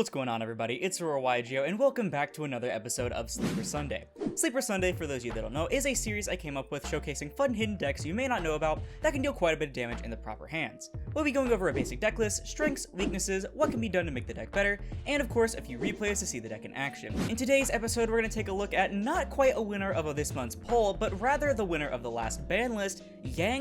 What's going on, everybody? It's YGO, and welcome back to another episode of Sleeper Sunday. Sleeper Sunday, for those of you that don't know, is a series I came up with showcasing fun hidden decks you may not know about that can deal quite a bit of damage in the proper hands. We'll be going over a basic deck list, strengths, weaknesses, what can be done to make the deck better, and of course a few replays to see the deck in action. In today's episode, we're going to take a look at not quite a winner of this month's poll, but rather the winner of the last ban list,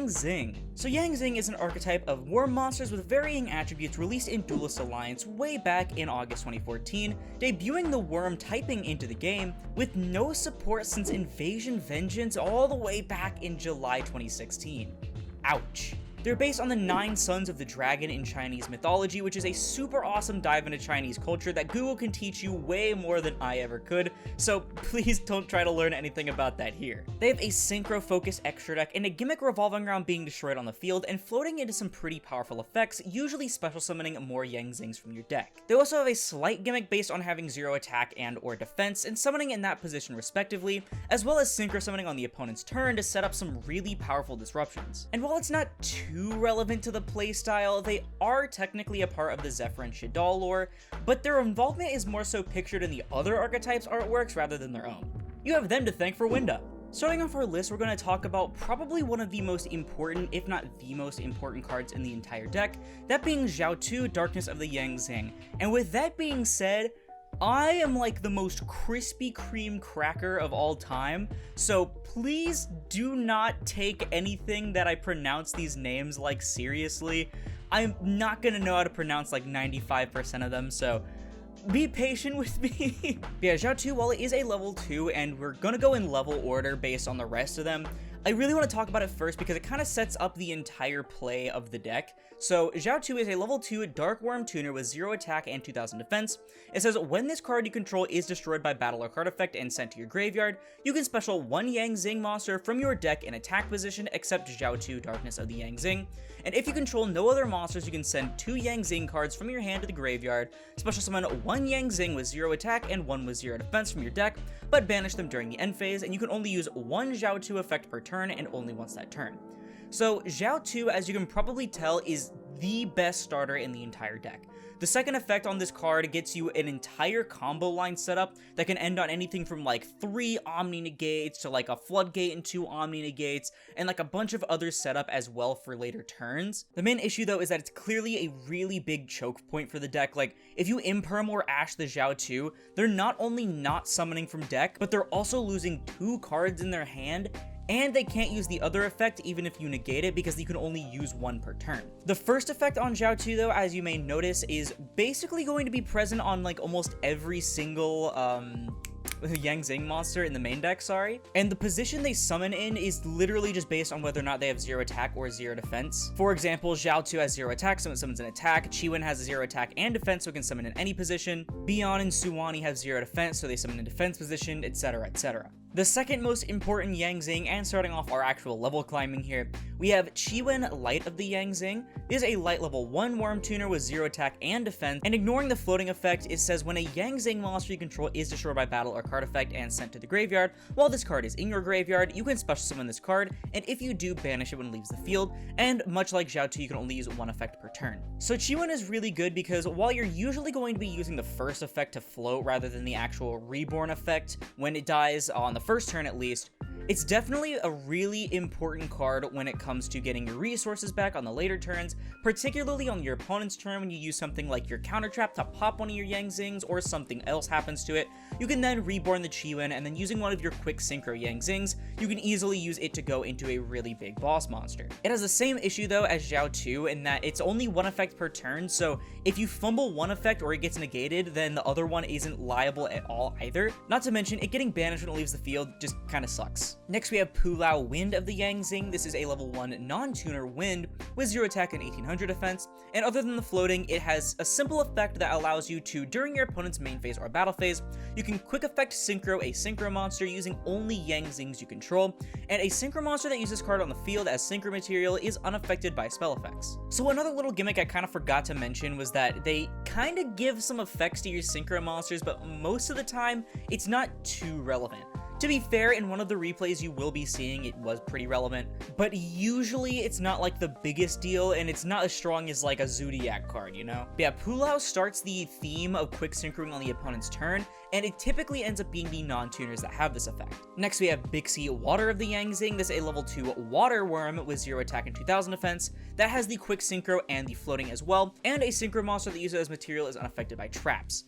Zing. So Zing is an archetype of worm monsters with varying attributes released in Duelist Alliance way back in August 2014, debuting the worm typing into the game with no support since Invasion Vengeance all the way back in July 2016. Ouch. They're based on the 9 sons of the dragon in Chinese mythology, which is a super awesome dive into Chinese culture that Google can teach you way more than I ever could, so please don't try to learn anything about that here. They have a synchro-focused extra deck and a gimmick revolving around being destroyed on the field and floating into some pretty powerful effects, usually special summoning more Zings from your deck. They also have a slight gimmick based on having 0 attack and or defense and summoning in that position respectively, as well as synchro summoning on the opponent's turn to set up some really powerful disruptions. And while it's not too relevant to the playstyle, they are technically a part of the Zephyr and Shadal lore, but their involvement is more so pictured in the other archetypes' artworks rather than their own. You have them to thank for Winda. Starting off our list, we're going to talk about probably one of the most important, if not the most important cards in the entire deck, that being Zhao 2, Darkness of the Zing. And with that being said, I am like the most Krispy Kreme cracker of all time, so please do not take anything that I pronounce these names like seriously. I'm not gonna know how to pronounce like 95% of them, so be patient with me. Yeah, Zhao 2, while it is a level 2 and we're gonna go in level order based on the rest of them, I really want to talk about it first because it kind of sets up the entire play of the deck. So Zhao 2 is a level 2 Dark Worm Tuner with 0 attack and 2000 defense. It says when this card you control is destroyed by battle or card effect and sent to your graveyard, you can special one Zing monster from your deck in attack position except Zhao 2 Darkness of the Zing. And if you control no other monsters, you can send 2 Zing cards from your hand to the graveyard, special summon 1 Zing with 0 attack and 1 with 0 defense from your deck, but banish them during the end phase, and you can only use 1 Zhao 2 effect per turn and only once that turn. So Zhao 2, as you can probably tell, is the best starter in the entire deck. The second effect on this card gets you an entire combo line setup that can end on anything from like 3 Omni Negates to like a Floodgate and 2 Omni Negates, and like a bunch of other setup as well for later turns. The main issue though is that it's clearly a really big choke point for the deck. Like if you Imperm or Ash the Zhao 2, they're not only not summoning from deck, but they're also losing 2 cards in their hand, and they can't use the other effect even if you negate it because you can only use 1 per turn. The first effect on Zhao 2 though, as you may notice, is basically going to be present on like almost every single Zing monster in the main deck, and the position they summon in is literally just based on whether or not they have 0 attack or 0 defense. For example, Zhao 2 has 0 attack, so it summons an attack. Chiwen has 0 attack and defense, so it can summon in any position. Bion and Suwani have 0 defense, so they summon in defense position, etc, etc. The second most important Zing, and starting off our actual level climbing here, we have Chiwen, Light of the Zing. This is a light level 1 Worm Tuner with 0 attack and defense, and ignoring the floating effect, it says when a Zing monster you control is destroyed by battle or card effect and sent to the graveyard, while this card is in your graveyard, you can special summon this card, and if you do, banish it when it leaves the field, and much like Zhao 2, you can only use 1 effect per turn. So Chiwen is really good because while you're usually going to be using the first effect to float rather than the actual reborn effect when it dies on the first turn at least, it's definitely a really important card when it comes to getting your resources back on the later turns, particularly on your opponent's turn when you use something like your counter trap to pop one of your Zings or something else happens to it. You can then reborn the Chiwen, and then using one of your quick synchro Zings, you can easily use it to go into a really big boss monster. It has the same issue though as Zhao 2 in that it's only 1 effect per turn, so if you fumble 1 effect or it gets negated, then the other one isn't liable at all either. Not to mention, it getting banished when it leaves the field just kinda sucks. Next we have Pulao, Wind of the Zing. This is a level 1 non-tuner wind with 0 attack and 1800 defense, and other than the floating, it has a simple effect that allows you to, during your opponent's main phase or battle phase, you can quick effect synchro a synchro monster using only Zings you control, and a synchro monster that uses card on the field as synchro material is unaffected by spell effects. So another little gimmick I kind of forgot to mention was that they kind of give some effects to your synchro monsters, but most of the time, it's not too relevant. To be fair, in one of the replays you will be seeing it was pretty relevant, but usually it's not like the biggest deal, and it's not as strong as like a Zodiac card, you know? But yeah, Pulao starts the theme of quick synchroing on the opponent's turn, and it typically ends up being the non-tuners that have this effect. Next we have Bixie, Water of the Yangzing. This is a level 2 water worm with 0 attack and 2000 defense that has the quick synchro and the floating as well, and a synchro monster that uses as material is unaffected by traps.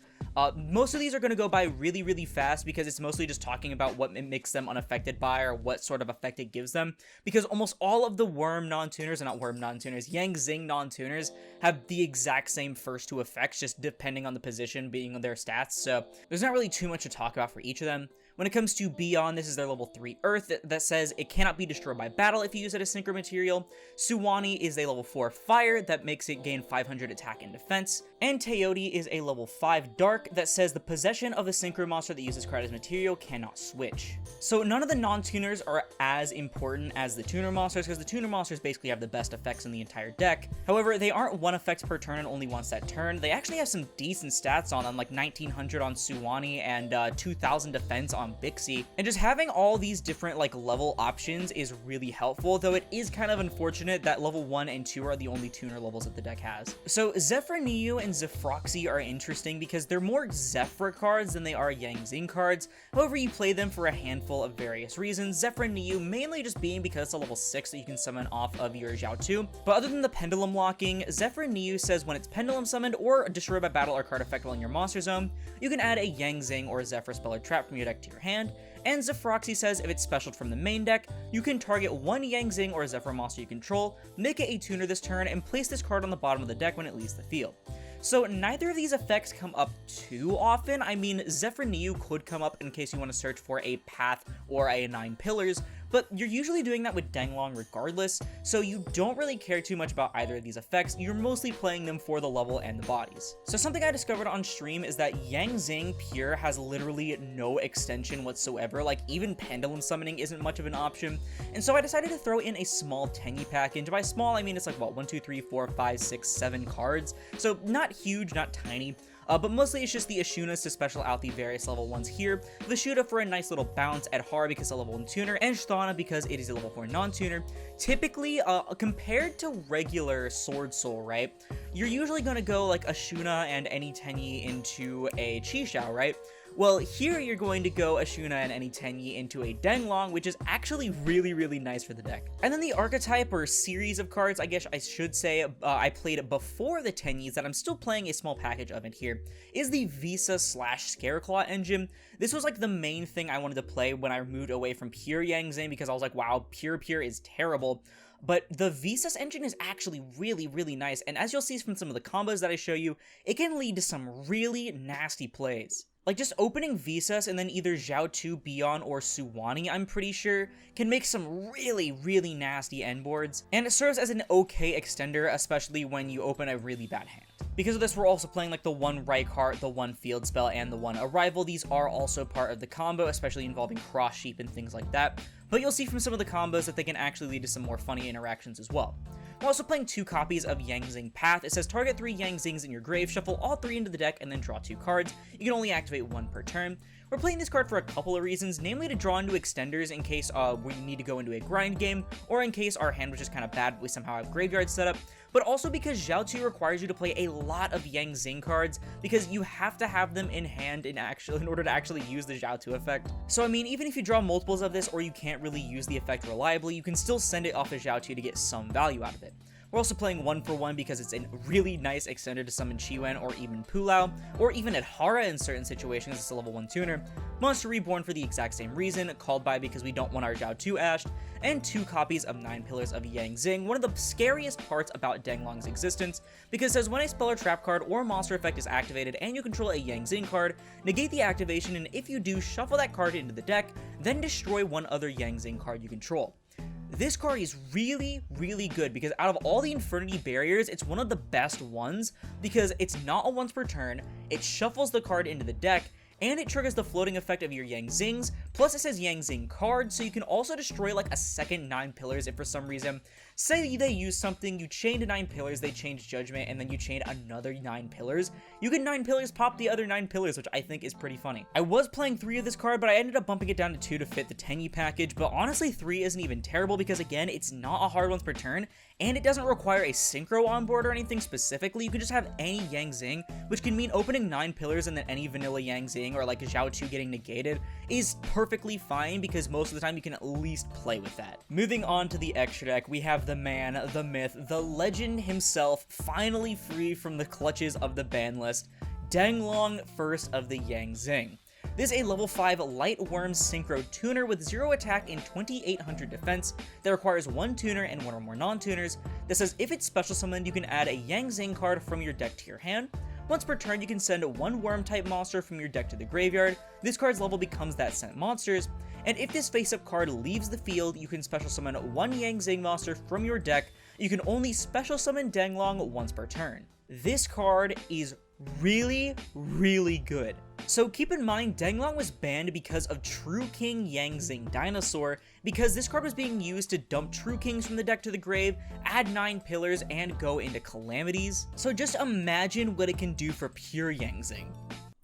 Most of these are going to go by really fast because it's mostly just talking about what it makes them unaffected by or what sort of effect it gives them, because almost all of the worm non-tuners, Yangzing non-tuners have the exact same first 2 effects, just depending on the position being on their stats, so there's not really too much to talk about for each of them. When it comes to Beyond, this is their level 3 Earth that says it cannot be destroyed by battle if you use it as synchro material. Suwani is a level 4 Fire that makes it gain 500 attack and defense. And Teoti is a level 5 Dark that says the possession of a synchro monster that uses card as material cannot switch. So none of the non-tuners are as important as the tuner monsters, because the tuner monsters basically have the best effects in the entire deck. However, they aren't 1 effect per turn and only once that turn. They actually have some decent stats on them, like 1900 on Suwani and 2000 defense on Bixie, and just having all these different like level options is really helpful, though it is kind of unfortunate that level 1 and 2 are the only tuner levels that the deck has. So Zephyr Niu and Zefroxy are interesting because they're more Zephyr cards than they are Yangzing cards. However, you play them for a handful of various reasons. Zephyr Niu mainly just being because it's a level 6 that you can summon off of your Zhao 2, but other than the pendulum locking, Zephyr Niu says when it's pendulum summoned or destroyed by battle or card effect while in your monster zone, you can add a Yangzing or Zephyr spell or trap from your deck to your hand. And Zefroxy says if it's specialed from the main deck, you can target 1 Yangzing or Zephyr monster you control, make it a tuner this turn, and place this card on the bottom of the deck when it leaves the field. So neither of these effects come up too often. I mean, Zephyr Niu could come up in case you want to search for a Path or a 9 Pillars, but you're usually doing that with Denglong regardless, so you don't really care too much about either of these effects. You're mostly playing them for the level and the bodies. So something I discovered on stream is that Yangzing Pure has literally no extension whatsoever, like even pendulum summoning isn't much of an option, and so I decided to throw in a small Tenyi package. By small, I mean it's like, what, 1, 2, 3, 4, 5, 6, 7 cards, so not huge, not tiny. But mostly it's just the Ashunas to special out the various level 1s here, Vishuda for a nice little bounce, Adhara because it's a level 1 tuner, and Sthana because it is a level 4 non-tuner. Typically, compared to regular Sword Soul, right, you're usually going to go like Ashuna and any Tenyi into a Qishao, right? Well, here you're going to go Ashuna and any Tenyi into a Denglong, which is actually really nice for the deck. And then the archetype or series of cards, I guess I should say, I played before the Tenyis that I'm still playing a small package of it here, is the Visa / Scareclaw engine. This was like the main thing I wanted to play when I moved away from pure Yangzing, because I was like, wow, pure is terrible. But the Visas engine is actually really nice, and as you'll see from some of the combos that I show you, it can lead to some really nasty plays. Like, just opening Visas and then either Zhao 2, Beyond, or Suwani, I'm pretty sure, can make some really nasty end boards, and it serves as an okay extender, especially when you open a really bad hand. Because of this, we're also playing like the 1 Reichardt, the 1 Field Spell, and the 1 Arrival. These are also part of the combo, especially involving Cross Sheep and things like that, but you'll see from some of the combos that they can actually lead to some more funny interactions as well. We're also playing 2 copies of Yangzing Path. It says target 3 Yangzings in your grave, shuffle all 3 into the deck, and then draw 2 cards. You can only activate 1 per turn. We're playing this card for a couple of reasons, namely to draw into extenders in case we need to go into a grind game, or in case our hand was just kind of bad but we somehow have graveyard set up, but also because Zhao 2 requires you to play a lot of Yangzing cards, because you have to have them in hand in order to actually use the Zhao 2 effect. So I mean, even if you draw multiples of this or you can't really use the effect reliably, you can still send it off of Zhao 2 to get some value out of it. We're also playing 1 for 1 because it's a really nice extender to summon Chiwen or even Pulao, or even Adhara in certain situations. It's a level 1 tuner. Monster Reborn for the exact same reason, called by because we don't want our Zhao 2 ashed, and 2 copies of 9 Pillars of Yangzing, one of the scariest parts about Denglong's existence, because it says when a spell or trap card or monster effect is activated and you control a Yangzing card, negate the activation, and if you do, shuffle that card into the deck, then destroy 1 other Yangzing card you control. This card is really good because out of all the Infernity barriers, it's one of the best ones because it's not a once per turn, it shuffles the card into the deck, and it triggers the floating effect of your Yangzings, Plus it says Yang Zing card, so you can also destroy like a second 9 pillars if for some reason, say they use something, you chained 9 pillars, they change judgment, and then you chained another 9 pillars. You can 9 pillars pop the other 9 pillars, which I think is pretty funny. I was playing 3 of this card, but I ended up bumping it down to 2 to fit the Tenyi package, but honestly 3 isn't even terrible because again, it's not a hard once per turn, and it doesn't require a synchro on board or anything specifically. You can just have any Yang Zing, which can mean opening 9 pillars and then any vanilla Yang Zing or like Zhao 2 getting negated is perfectly fine because most of the time you can at least play with that. Moving on to the extra deck, we have the man, the myth, the legend himself, finally free from the clutches of the ban list, Denglong, first of the Yang Zing. This is a level 5 Light Worm Synchro Tuner with 0 attack and 2800 defense that requires 1 tuner and 1 or more non-tuners. That says if it's special summoned, you can add a Yang Zing card from your deck to your hand. Once per turn, you can send 1 worm type monster from your deck to the graveyard. This card's level becomes that sent monsters. And if this face-up card leaves the field, you can special summon 1 Yang Zing monster from your deck. You can only special summon Denglong once per turn. This card is really, really good. So keep in mind, Denglong was banned because of True King Yang Zing Dinosaur, because this card was being used to dump True Kings from the deck to the grave, add 9 pillars, and go into calamities. So just imagine what it can do for pure Yang Zing.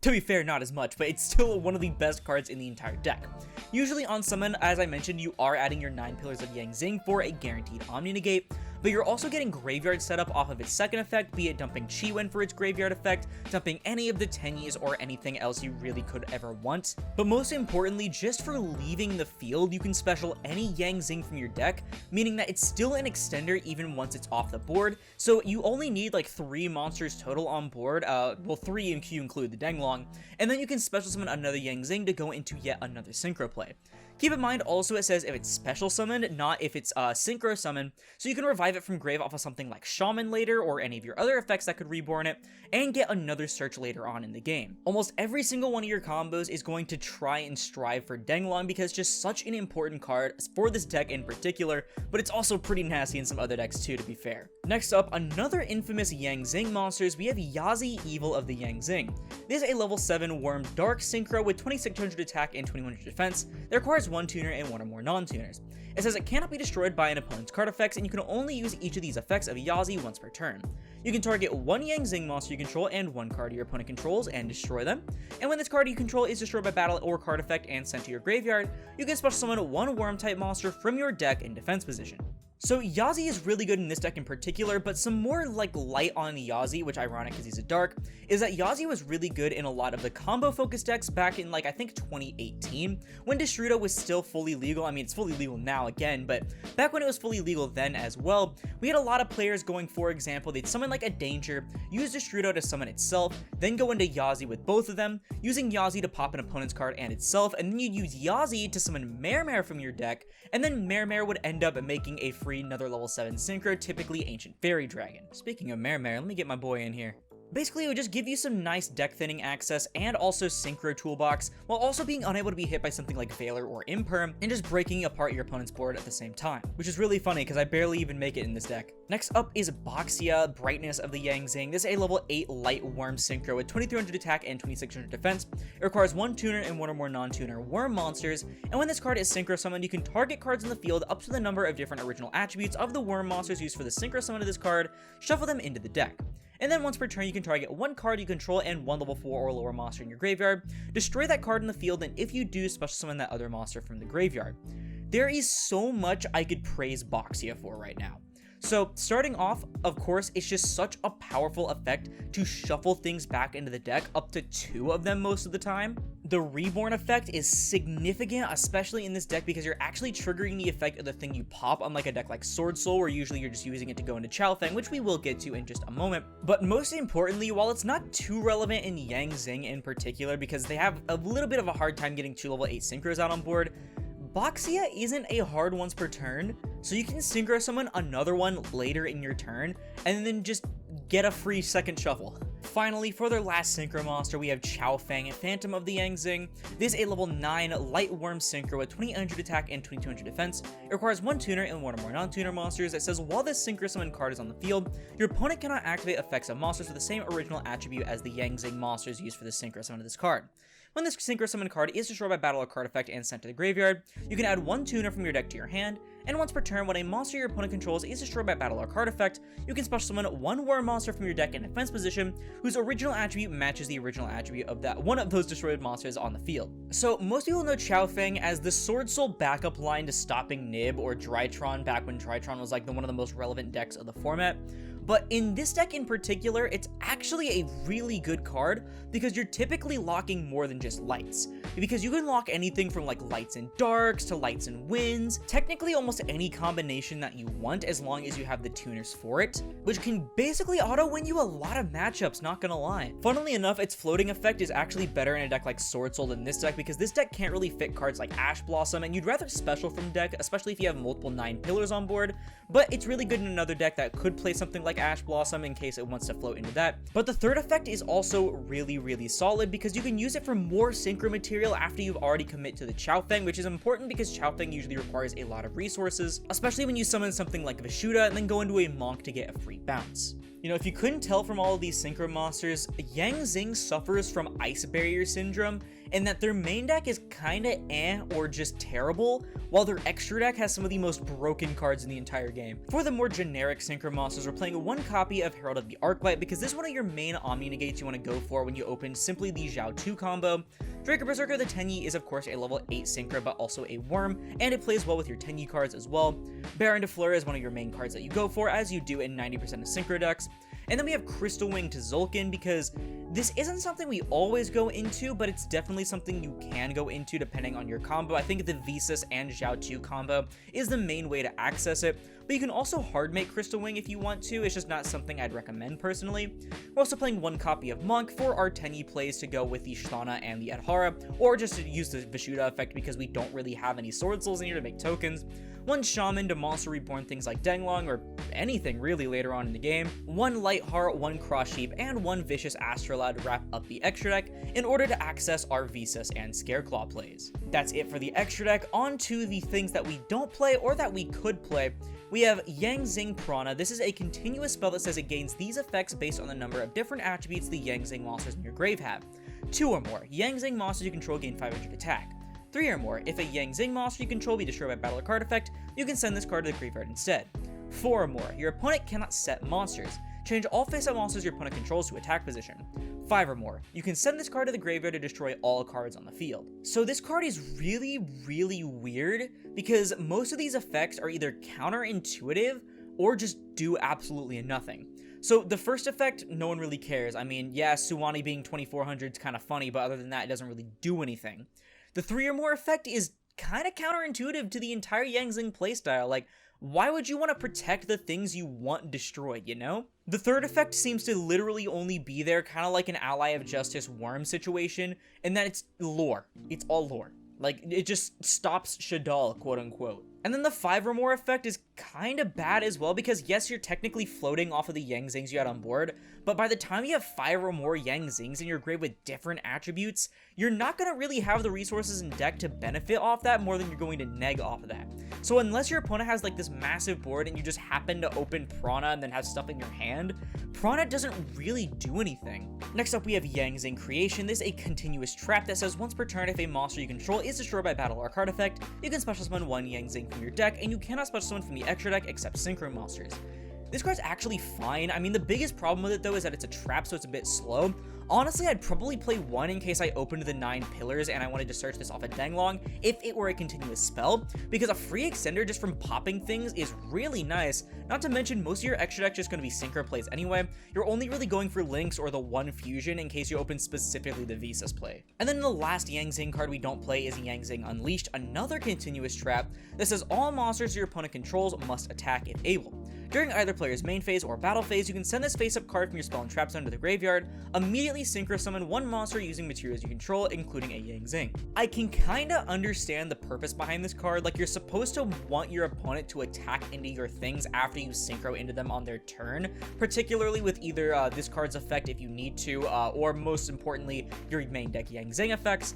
To be fair, not as much, but it's still one of the best cards in the entire deck. Usually on summon, as I mentioned, you are adding your 9 pillars of Yang Zing for a guaranteed Omni Negate, but you're also getting graveyard setup off of its second effect, be it dumping Chi-Wen for its graveyard effect, dumping any of the Tenyis, or anything else you really could ever want. But most importantly, just for leaving the field, you can special any Yang Zing from your deck, meaning that it's still an extender even once it's off the board, so you only need like 3 monsters total on board, well 3 if you include the Denglong, and then you can special summon another Yang Zing to go into yet another synchro play. Keep in mind also it says if it's special summoned, not if it's synchro summoned, so you can revive it from grave off of something like Shaman later or any of your other effects that could reborn it, and get another search later on in the game. Almost every single one of your combos is going to try and strive for Denglong because it's just such an important card for this deck in particular, but it's also pretty nasty in some other decks too, to be fair. Next up, another infamous Yang Zing monsters, we have Yazi, Evil of the Yang Zing. This is a level 7 Worm Dark Synchro with 2600 attack and 2100 defense that requires 1 tuner and 1 or more non-tuners. It says it cannot be destroyed by an opponent's card effects, and you can only use each of these effects of Yazi once per turn. You can target 1 Yang Zing monster you control and 1 card your opponent controls and destroy them, and when this card you control is destroyed by battle or card effect and sent to your graveyard, you can special summon 1 worm type monster from your deck in defense position. So Yazi is really good in this deck in particular, but some more like light on Yazi, which ironic because he's a dark, is that Yazi was really good in a lot of the combo focused decks back in like I think 2018 when Destrudo was still fully legal. I mean, it's fully legal now again, but back when it was fully legal then as well, we had a lot of players going, for example, they'd summon like a Danger, use Destrudo to summon itself, then go into Yazi with both of them, using Yazi to pop an opponent's card and itself, and then you'd use Yazi to summon Mermare from your deck, and then Mermare would end up making a free another level 7 synchro, typically Ancient Fairy Dragon. Speaking of Mermare, let me get my boy in here. Basically, it would just give you some nice deck thinning access and also synchro toolbox, while also being unable to be hit by something like Valor or Imperm, and just breaking apart your opponent's board at the same time, which is really funny because I barely even make it in this deck. Next up is Boxia, Brightness of the Yang Zing. This is a level 8 Light Worm Synchro with 2300 attack and 2600 defense. It requires 1 tuner and 1 or more non-tuner worm monsters, and when this card is synchro summoned, you can target cards in the field up to the number of different original attributes of the worm monsters used for the synchro summon of this card, shuffle them into the deck. And then once per turn, you can target 1 card you control and 1 level 4 or lower monster in your graveyard, destroy that card in the field, and if you do, special summon that other monster from the graveyard. There is so much I could praise Boxia for right now. So starting off, of course, it's just such a powerful effect to shuffle things back into the deck, up to 2 of them most of the time. The Reborn effect is significant, especially in this deck, because you're actually triggering the effect of the thing you pop, unlike a deck like Sword Soul, where usually you're just using it to go into Chaofeng, which we will get to in just a moment. But most importantly, while it's not too relevant in Yang Zing in particular, because they have a little bit of a hard time getting 2 level 8 synchros out on board, Boxia isn't a hard once per turn, so you can synchro summon another one later in your turn, and then just get a free second shuffle. Finally, for their last synchro monster, we have Chaofeng, Phantom of the Yang Zing. This is a level 9 Light Worm Synchro with 2800 attack and 2200 defense. It requires 1 tuner and 1 or more non-tuner monsters. It says while this synchro summon card is on the field, your opponent cannot activate effects of monsters with the same original attribute as the Yang Zing monsters used for the synchro summon of this card. When this Synchro Summon card is destroyed by battle or card effect and sent to the graveyard, you can add 1 tuner from your deck to your hand, and once per turn, when a monster your opponent controls is destroyed by battle or card effect, you can special summon 1 worm monster from your deck in defense position, whose original attribute matches the original attribute of that one of those destroyed monsters on the field. So most people know Chao Feng as the Sword Soul backup line to stopping Nib or Drytron back when Drytron was like one of the most relevant decks of the format. But in this deck in particular, it's actually a really good card because you're typically locking more than just lights. Because you can lock anything from like lights and darks to lights and winds, technically almost any combination that you want as long as you have the tuners for it, which can basically auto win you a lot of matchups, not gonna lie. Funnily enough, its floating effect is actually better in a deck like Sword Soul than this deck because this deck can't really fit cards like Ash Blossom, and you'd rather special from deck, especially if you have multiple 9 pillars on board, but it's really good in another deck that could play something like Ash Blossom in case it wants to float into that. But the third effect is also really solid because you can use it for more synchro material after you've already commit to the Chao Feng, which is important because Chao Feng usually requires a lot of resources, especially when you summon something like Vishuda and then go into a Monk to get a free bounce. You know, if you couldn't tell from all of these synchro monsters, Yang Zing suffers from Ice Barrier Syndrome, in that their main deck is kinda or just terrible, while their extra deck has some of the most broken cards in the entire game. For the more generic synchro monsters, we're playing 1 copy of Herald of the Arclight because this is one of your main Omni negates you want to go for when you open simply the Zhao 2 combo. Draco Berserker the Tenyi is of course a level 8 synchro but also a worm, and it plays well with your Tenyi cards as well. Baron de Fleur is one of your main cards that you go for, as you do in 90% of synchro decks. And then we have Crystal Wing to Zulkin because this isn't something we always go into, but it's definitely something you can go into depending on your combo. I think the Visas and Zhao 2 combo is the main way to access it, but you can also hard make Crystal Wing if you want to. It's just not something I'd recommend personally. We're also playing 1 copy of Monk for our Tenyi plays to go with the Shlana and the Adhara, or just to use the Vishuda effect because we don't really have any Sword Souls in here to make tokens. 1 Shaman to Monster Reborn things like Denglong, or anything really later on in the game. 1 Lightheart, 1 Cross Sheep, and 1 Vicious Astrolad to wrap up the extra deck in order to access our Visas and Scareclaw plays. That's it for the extra deck. On to the things that we don't play or that we could play. We have Yang Zing Prana. This is a continuous spell that says it gains these effects based on the number of different attributes the Yang Zing monsters in your grave have. 2 or more. Yang Zing monsters you control gain 500 attack. 3 or more. If a Yang Zing monster you control be destroyed by battle or card effect, you can send this card to the graveyard instead. 4 or more. Your opponent cannot set monsters. Change all face-up monsters your opponent controls to attack position. 5 or more. You can send this card to the graveyard to destroy all cards on the field. So this card is really weird because most of these effects are either counterintuitive or just do absolutely nothing. So the first effect, no one really cares. I mean, yeah, Suwani being 2400 is kind of funny, but other than that, it doesn't really do anything. The 3 or more effect is kind of counterintuitive to the entire Yang Zing playstyle. Like, why would you want to protect the things you want destroyed, you know? The third effect seems to literally only be there, kind of like an Ally of Justice worm situation, in that it's lore. It's all lore. Like, it just stops Shadal, quote unquote. And then the 5 or more effect is kind of bad as well because yes, you're technically floating off of the Yang Zings you had on board, but by the time you have 5 or more Yang Zings in your grave with different attributes, you're not going to really have the resources in deck to benefit off that more than you're going to neg off of that. So unless your opponent has like this massive board and you just happen to open Prana and then have stuff in your hand, Prana doesn't really do anything. Next up we have Yang Zing Creation. This is a continuous trap that says once per turn if a monster you control is destroyed by battle or card effect, you can special summon 1 Yang Zing from your deck, and you cannot special summon from the extra deck except synchro monsters. This card's actually fine. I mean, the biggest problem with it though is that it's a trap, so it's a bit slow. Honestly, I'd probably play 1 in case I opened the 9 pillars and I wanted to search this off a Denglong if it were a continuous spell, because a free extender just from popping things is really nice. Not to mention, most of your extra deck's just going to be synchro plays anyway. You're only really going for links or the 1 fusion in case you open specifically the Visas play. And then the last Yang Zing card we don't play is Yang Zing Unleashed, another continuous trap that says all monsters your opponent controls must attack if able. During either player's main phase or battle phase, you can send this face-up card from your spell and trap zone to the graveyard, immediately synchro summon 1 monster using materials you control, including a Yang Zing. I can kinda understand the purpose behind this card. Like, you're supposed to want your opponent to attack into your things after you synchro into them on their turn, particularly with either this card's effect if you need to, or most importantly, your main deck Yang Zing effects.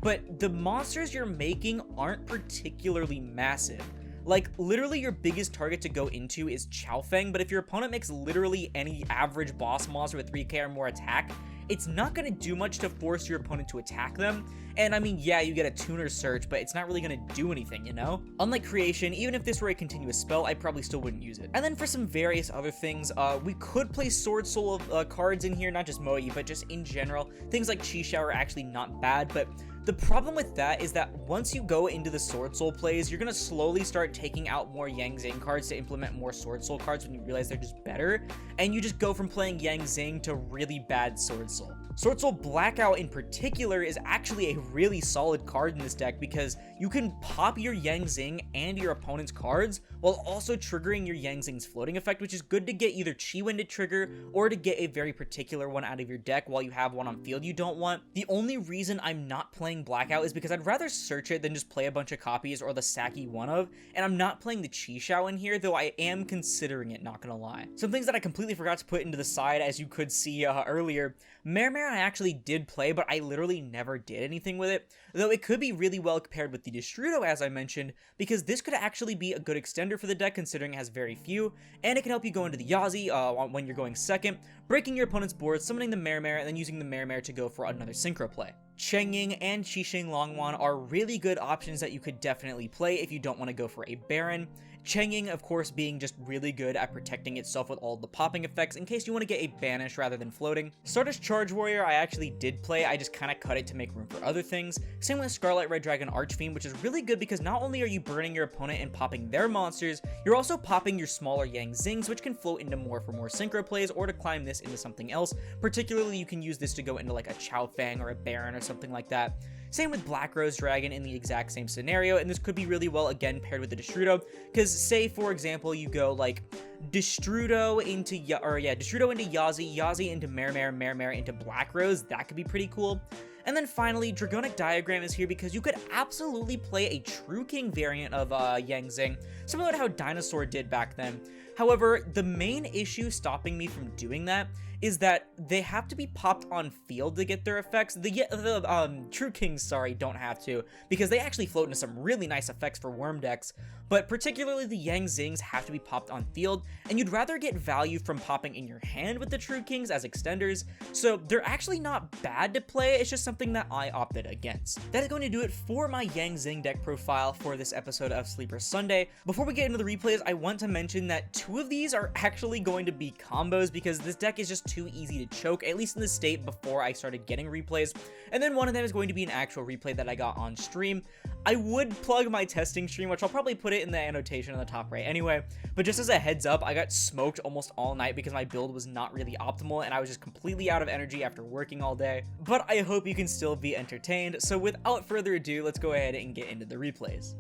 But the monsters you're making aren't particularly massive. Like, literally your biggest target to go into is Chao Feng, but if your opponent makes literally any average boss monster with 3k or more attack, it's not going to do much to force your opponent to attack them. And I mean, yeah, you get a tuner search, but it's not really going to do anything, you know? Unlike creation, even if this were a continuous spell, I probably still wouldn't use it. And then for some various other things, we could play Sword Soul cards in here, not just Moe, but just in general. Things like Chi Shower are actually not bad, but the problem with that is that once you go into the Sword Soul plays, you're going to slowly start taking out more Yang Zing cards to implement more Sword Soul cards when you realize they're just better, and you just go from playing Yang Zing to really bad Sword Soul. Sword Soul Blackout in particular is actually a really solid card in this deck because you can pop your Yang Zing and your opponent's cards while also triggering your Yang Zing's floating effect, which is good to get either Chi Wind to trigger or to get a very particular one out of your deck while you have one on field you don't want. The only reason I'm not playing Blackout is because I'd rather search it than just play a bunch of copies or the Saki one of, and I'm not playing the Chi Shao in here, though I am considering it, not gonna lie. Some things that I completely forgot to put into the side, as you could see earlier, Mare I actually did play, but I literally never did anything with it, though it could be really well paired with the Destrudo, as I mentioned, because this could actually be a good extender for the deck considering it has very few, and it can help you go into the Yazi when you're going second, breaking your opponent's board, summoning the Mare and then using the Mare to go for another synchro play. Chengying and Qixing Longwan are really good options that you could definitely play if you don't want to go for a Baron. Chengying, of course, being just really good at protecting itself with all the popping effects in case you want to get a banish rather than floating. Stardust Charge Warrior I actually did play, I just kind of cut it to make room for other things. Same with Scarlet Red Dragon Archfiend, which is really good because not only are you burning your opponent and popping their monsters, you're also popping your smaller Yang Zings, which can float into more for more synchro plays or to climb this into something else. Particularly, you can use this to go into like a Chao Fang or a Baron or something like that. Same with Black Rose Dragon in the exact same scenario, and this could be really well, again, paired with the Destrudo, because say, for example, you go, like, Destrudo into Yazi, Yazi into Mare into Black Rose, that could be pretty cool. And then finally, Dragonic Diagram is here because you could absolutely play a True King variant of Yang Zing, similar to how Dinosaur did back then. However, the main issue stopping me from doing that is that they have to be popped on field to get their effects. The True Kings, sorry, don't have to, because they actually float into some really nice effects for worm decks, but particularly the Yang Zings have to be popped on field, and you'd rather get value from popping in your hand with the True Kings as extenders, so they're actually not bad to play, it's just something that I opted against. That is going to do it for my Yang Zing deck profile for this episode of Sleeper Sunday. Before we get into the replays, I want to mention that two of these are actually going to be combos because this deck is just too easy to choke, at least in the state before I started getting replays, and then one of them is going to be an actual replay that I got on stream. I would plug my testing stream, which I'll probably put it in the annotation on the top right anyway, but just as a heads up, I got smoked almost all night because my build was not really optimal and I was just completely out of energy after working all day, but I hope you can still be entertained, so without further ado, let's go ahead and get into the replays.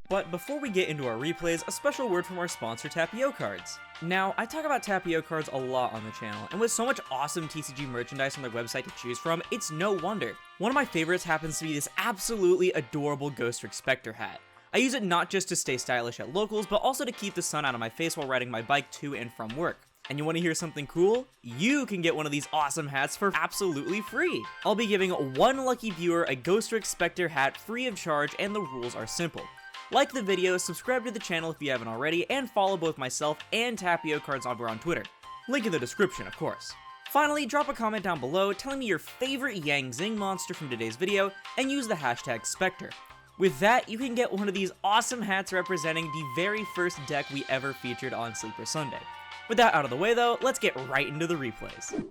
But before we get into our replays, a special word from our sponsor, TAPIOCARDS. Now, I talk about TAPIOCARDS a lot on the channel, and with so much awesome TCG merchandise on their website to choose from, it's no wonder. One of my favorites happens to be this absolutely adorable GHOSTRICK Spectre hat. I use it not just to stay stylish at locals, but also to keep the sun out of my face while riding my bike to and from work. And you want to hear something cool? You can get one of these awesome hats for absolutely free! I'll be giving one lucky viewer a GHOSTRICK Spectre hat free of charge, and the rules are simple. Like the video, subscribe to the channel if you haven't already, and follow both myself and TAPIOCARDS over on Twitter. Link in the description, of course. Finally, drop a comment down below telling me your favorite Yang Zing monster from today's video, and use the hashtag Spectre. With that, you can get one of these awesome hats representing the very first deck we ever featured on Sleeper Sunday. With that out of the way though, let's get right into the replays.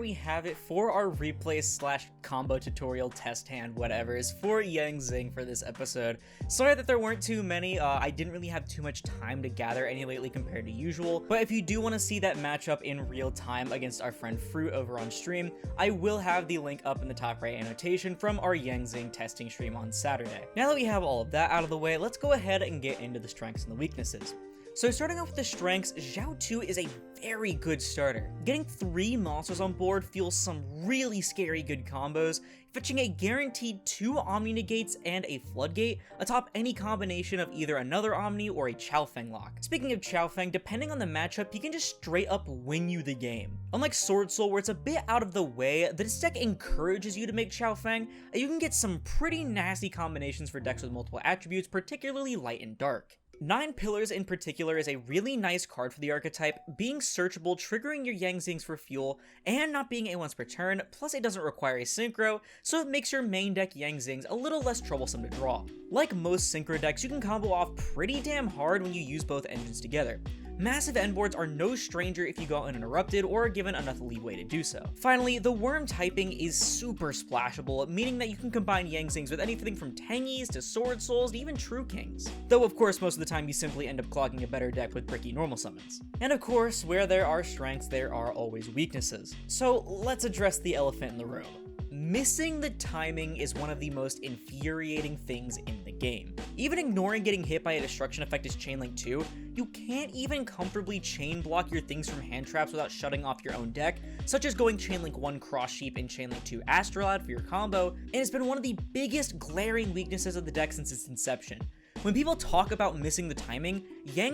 there we have it for our replay slash combo tutorial test hand whatevers for Zing for this episode. Sorry that there weren't too many, I didn't really have too much time to gather any lately compared to usual, but if you do want to see that matchup in real time against our friend Fruit over on stream, I will have the link up in the top right annotation from our Zing testing stream on Saturday. Now that we have all of that out of the way, let's go ahead and get into the strengths and the weaknesses. So starting off with the strengths, Zhao 2 is a very good starter. Getting 3 monsters on board fuels some really scary good combos, fetching a guaranteed 2 Omni Negates and a Floodgate atop any combination of either another Omni or a Chaofeng lock. Speaking of Chaofeng, depending on the matchup, he can just straight up win you the game. Unlike Sword Soul, where it's a bit out of the way, this deck encourages you to make Chaofeng, and you can get some pretty nasty combinations for decks with multiple attributes, particularly light and dark. 9 Pillars in particular is a really nice card for the archetype, being searchable, triggering your Zings for fuel, and not being a once per turn, plus it doesn't require a synchro, so it makes your main deck Zings a little less troublesome to draw. Like most synchro decks, you can combo off pretty damn hard when you use both engines together. Massive end boards are no stranger if you go uninterrupted or are given enough leeway to do so. Finally, the worm typing is super splashable, meaning that you can combine Zings with anything from Tangies to Sword Souls to even True Kings. Though of course most of the time you simply end up clogging a better deck with bricky normal summons. And of course, where there are strengths, there are always weaknesses. So let's address the elephant in the room. Missing the timing is one of the most infuriating things in the game. Even ignoring getting hit by a destruction effect as Chainlink 2, you can't even comfortably chain block your things from hand traps without shutting off your own deck, such as going Chainlink 1 Cross Sheep and Chainlink 2 Astrolad for your combo, and it's been one of the biggest glaring weaknesses of the deck since its inception. When people talk about missing the timing,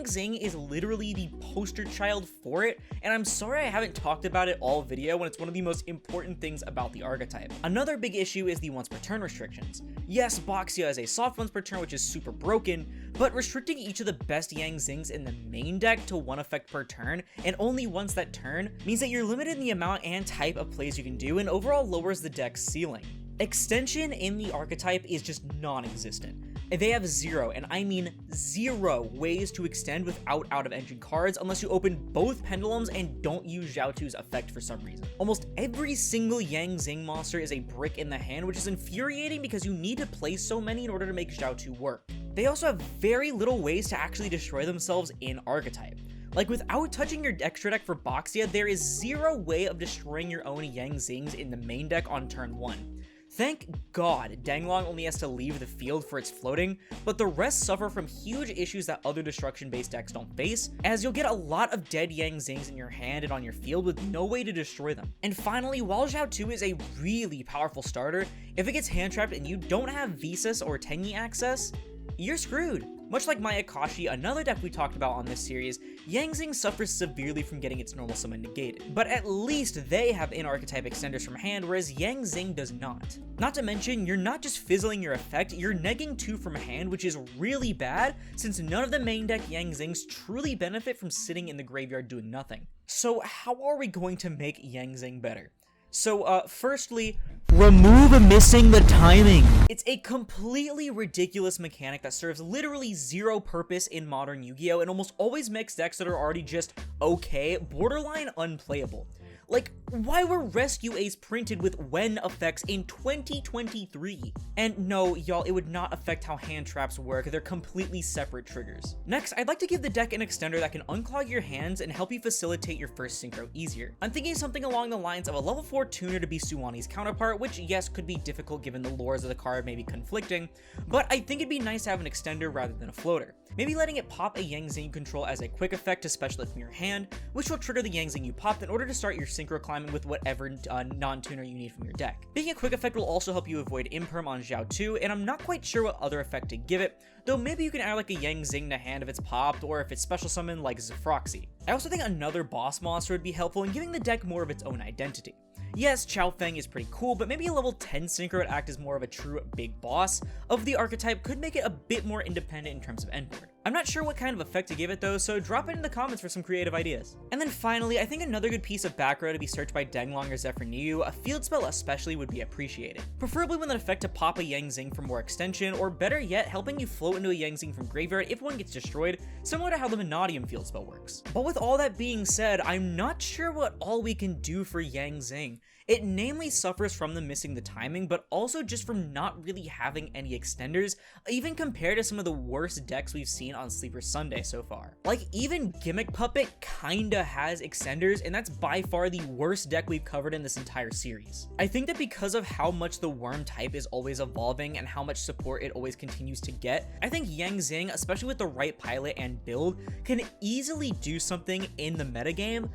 Zing is literally the poster child for it, and I'm sorry I haven't talked about it all video when it's one of the most important things about the archetype. Another big issue is the once per turn restrictions. Yes, Boxia is a soft once per turn which is super broken, but restricting each of the best Zings in the main deck to 1 effect per turn, and only once that turn, means that you're limited in the amount and type of plays you can do and overall lowers the deck's ceiling. Extension in the archetype is just non-existent. They have 0, and I mean 0, ways to extend without out-of-engine cards unless you open both pendulums and don't use Zhao 2's effect for some reason. Almost every single Zing monster is a brick in the hand, which is infuriating because you need to play so many in order to make Zhao 2 work. They also have very little ways to actually destroy themselves in archetype. Like, without touching your extra deck for Boxia, there is 0 way of destroying your own Zings in the main deck on turn 1. Thank God Denglong only has to leave the field for its floating, but the rest suffer from huge issues that other destruction-based decks don't face, as you'll get a lot of dead Zings in your hand and on your field with no way to destroy them. And finally, while Zhao 2 is a really powerful starter, if it gets hand-trapped and you don't have Visas or Tenyi access, you're screwed. Much like my Akashi, another deck we talked about on this series, Zing suffers severely from getting its normal summon negated, but at least they have in-archetype extenders from hand, whereas Zing does not. Not to mention, you're not just fizzling your effect, you're negging 2 from hand, which is really bad, since none of the main deck Zings truly benefit from sitting in the graveyard doing nothing. So how are we going to make Zing better? So, firstly, remove missing the timing. It's a completely ridiculous mechanic that serves literally 0 purpose in modern Yu-Gi-Oh! And almost always makes decks that are already just okay, borderline unplayable. Like, why were Rescue Ace printed with when effects in 2023? And no, y'all, it would not affect how hand traps work, they're completely separate triggers. Next, I'd like to give the deck an extender that can unclog your hands and help you facilitate your first synchro easier. I'm thinking something along the lines of a level 4 tuner to be Suwani's counterpart, which yes, could be difficult given the lores of the card may be conflicting, but I think it'd be nice to have an extender rather than a floater. Maybe letting it pop a Zing you control as a quick effect to special it from your hand, which will trigger the Zing you popped in order to start your synchro climbing with whatever non-tuner you need from your deck. Being a quick effect will also help you avoid imperm on Zhao 2, and I'm not quite sure what other effect to give it, though maybe you can add like a Zing to hand if it's popped, or if it's special summon like Zafroxy. I also think another boss monster would be helpful in giving the deck more of its own identity. Yes, Chaofeng is pretty cool, but maybe a level 10 synchro would act as more of a true big boss of the archetype could make it a bit more independent in terms of endboard. I'm not sure what kind of effect to give it though, so drop it in the comments for some creative ideas. And then finally, I think another good piece of back row to be searched by Denglong or Zephyr Niu, a field spell especially, would be appreciated. Preferably with an effect to pop a Zing for more extension, or better yet, helping you float teleport into a Yang Zing from graveyard if one gets destroyed, similar to how the Vanadium field spell works. But with all that being said, I'm not sure what all we can do for Yang Zing. It namely suffers from them missing the timing, but also just from not really having any extenders, even compared to some of the worst decks we've seen on Sleeper Sunday so far. Like, even Gimmick Puppet kinda has extenders, and that's by far the worst deck we've covered in this entire series. I think that because of how much the worm type is always evolving and how much support it always continues to get, I think Yang Zing, especially with the right pilot and build, can easily do something in the metagame,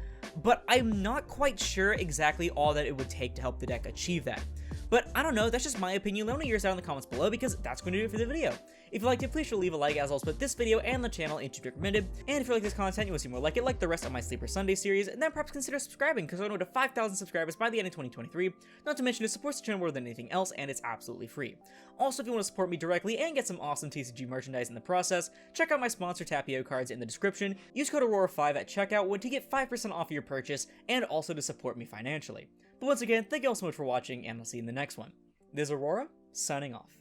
but I'm not quite sure exactly all that it would take to help the deck achieve that. But I don't know, that's just my opinion. Let me know yours down in the comments below, because that's going to do it for the video. If you liked it, please sure to leave a like, as I'll split this video and the channel into recommended. And if you like this content, you want to see more like it, like the rest of my Sleeper Sunday series, and then perhaps consider subscribing, because I want to 5,000 subscribers by the end of 2023. Not to mention, it supports the channel more than anything else, and it's absolutely free. Also, if you want to support me directly and get some awesome TCG merchandise in the process, check out my sponsor TAPIOCARDS in the description. Use code Aurora5 at checkout to get 5% off your purchase, and also to support me financially. But once again, thank you all so much for watching, and I'll see you in the next one. This is Aurora, signing off.